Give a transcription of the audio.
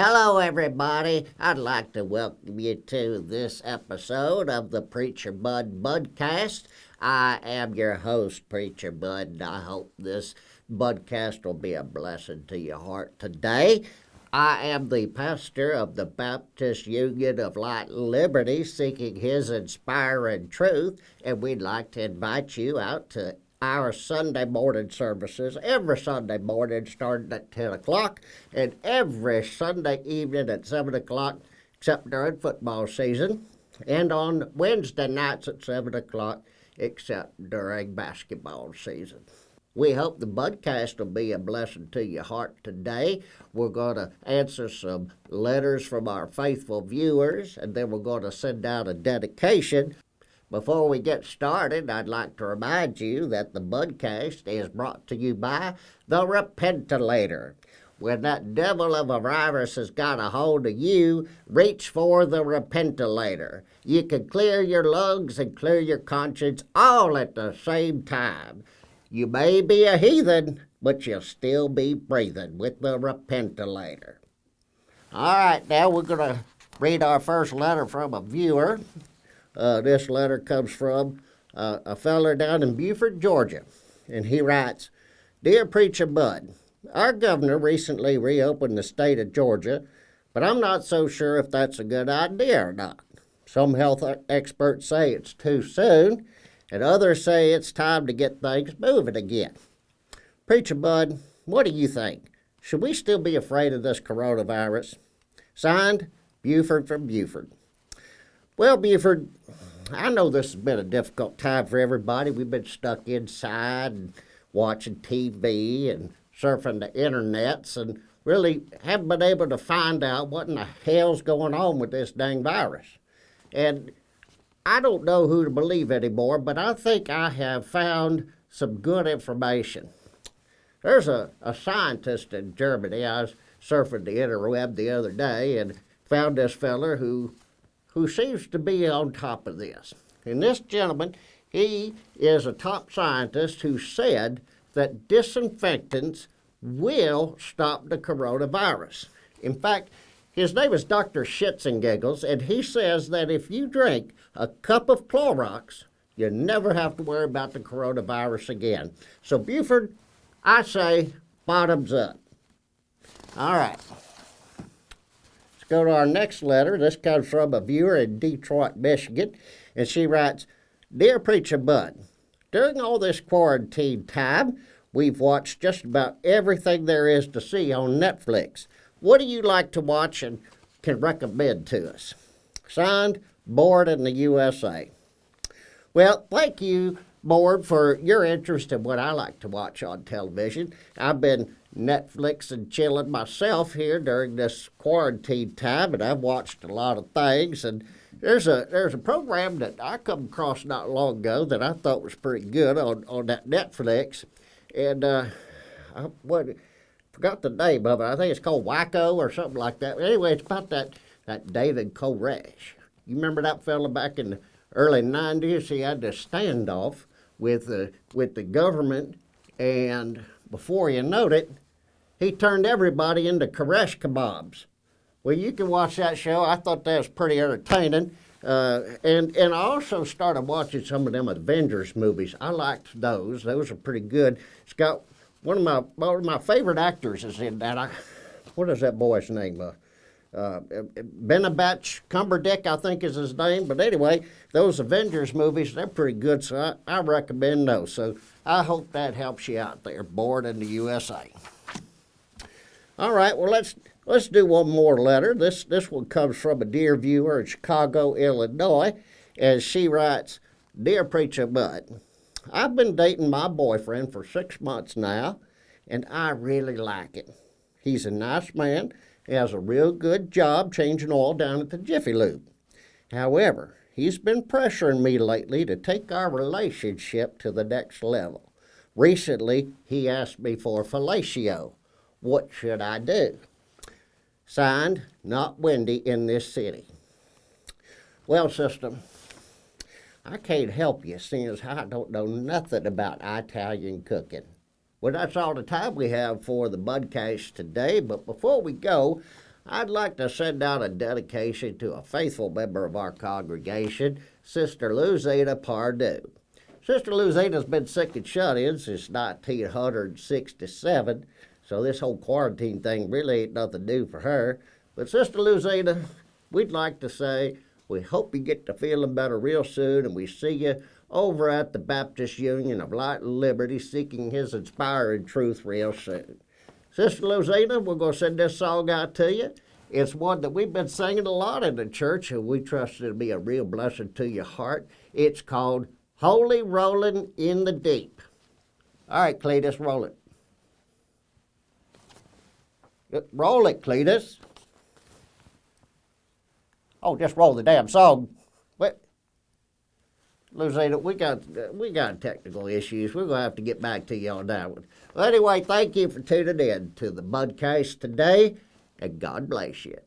Hello, everybody. I'd like to welcome you to this episode of the Preacher Bud Budcast. I am your host, Preacher Bud, and I hope this budcast will be a blessing to your heart today. I am the pastor of the Baptist Union of Light and Liberty, seeking His inspiring truth, and we'd like to invite you out to our Sunday morning services every Sunday morning starting at 10 o'clock and every Sunday evening at 7 o'clock except during football season, and on Wednesday nights at 7 o'clock except during basketball season. We hope the podcast will be a blessing to your heart today. We're going to answer some letters from our faithful viewers, and then we're going to send out a dedication. Before we get started, I'd like to remind you that the Budcast is brought to you by the Repentilator. When that devil of a virus has got a hold of you, reach for the Repentilator. You can clear your lungs and clear your conscience all at the same time. You may be a heathen, but you'll still be breathing with the Repentilator. All right, now we're going to read our first letter from a viewer. This letter comes from a feller down in Beaufort, Georgia, and he writes, "Dear Preacher Bud, our governor recently reopened the state of Georgia, but I'm not so sure if that's a good idea or not. Some health experts say it's too soon, and others say it's time to get things moving again. Preacher Bud, what do you think? Should we still be afraid of this coronavirus? Signed, Beaufort from Beaufort." Well, Beaufort, I know this has been a difficult time for everybody. We've been stuck inside and watching TV and surfing the internets and really haven't been able to find out what in the hell's going on with this dang virus. And I don't know who to believe anymore, but I think I have found some good information. There's a scientist in Germany. I was surfing the interweb the other day and found this feller who seems to be on top of this. And this gentleman, he is a top scientist who said that disinfectants will stop the coronavirus. In fact, his name is Dr. Shits and Giggles, and he says that if you drink a cup of Clorox, you never have to worry about the coronavirus again. So, Beaufort, I say bottoms up. All right. Go to our next letter. This comes from a viewer in Detroit, Michigan, and she writes, "Dear Preacher Bud, during all this quarantine time, we've watched just about everything there is to see on Netflix. What do you like to watch and can recommend to us? Signed, Board in the USA." Well, thank you, Board, for your interest in what I like to watch on television. I've been Netflix and chilling myself here during this quarantine time, and I've watched a lot of things. And there's a program that I come across not long ago that I thought was pretty good on that Netflix, and I forgot the name of it. I think it's called Wacko or something like that. But anyway, it's about that David Koresh. You remember that fella back in the early 90s? He had this standoff with the government, and before you knowed it, he turned everybody into Koresh kebabs. Well, you can watch that show. I thought that was pretty entertaining. And I also started watching some of them Avengers movies. I liked those. Those are pretty good. It's got one of my favorite actors is in that. What is that boy's name? Benedict Cumberbatch, I think is his name. But anyway, those Avengers movies, they're pretty good, so I recommend those. So I hope that helps you out there, Board in the USA. All right, well, let's do one more letter. This one comes from a dear viewer in Chicago, Illinois, and she writes, "Dear Preacher Bud, I've been dating my boyfriend for 6 months now, and I really like him. He's a nice man. He has a real good job changing oil down at the Jiffy Lube. However, he's been pressuring me lately to take our relationship to the next level. Recently, he asked me for fellatio. What should I do? Signed, Not Windy in This City." Well, sister, I can't help you, seeing as I don't know nothing about Italian cooking. Well, that's all the time we have for the Budcast today, but before we go, I'd like to send out a dedication to a faithful member of our congregation, Sister Luzina Pardue. Sister Luzina's been sick and shut in since 1967, so this whole quarantine thing really ain't nothing new for her. But Sister Luzina, we'd like to say we hope you get to feeling better real soon, and we see you over at the Baptist Union of Light and Liberty seeking His inspiring truth real soon. Sister Luzina, we're going to send this song out to you. It's one that we've been singing a lot in the church, and we trust it'll be a real blessing to your heart. It's called Holy Rolling in the Deep. All right, Cletus, roll it. Roll it, Cletus. Oh, just roll the damn song. What? Luzina, we got technical issues. We're going to have to get back to you on that one. Well, anyway, thank you for tuning in to the Budcast today, and God bless you.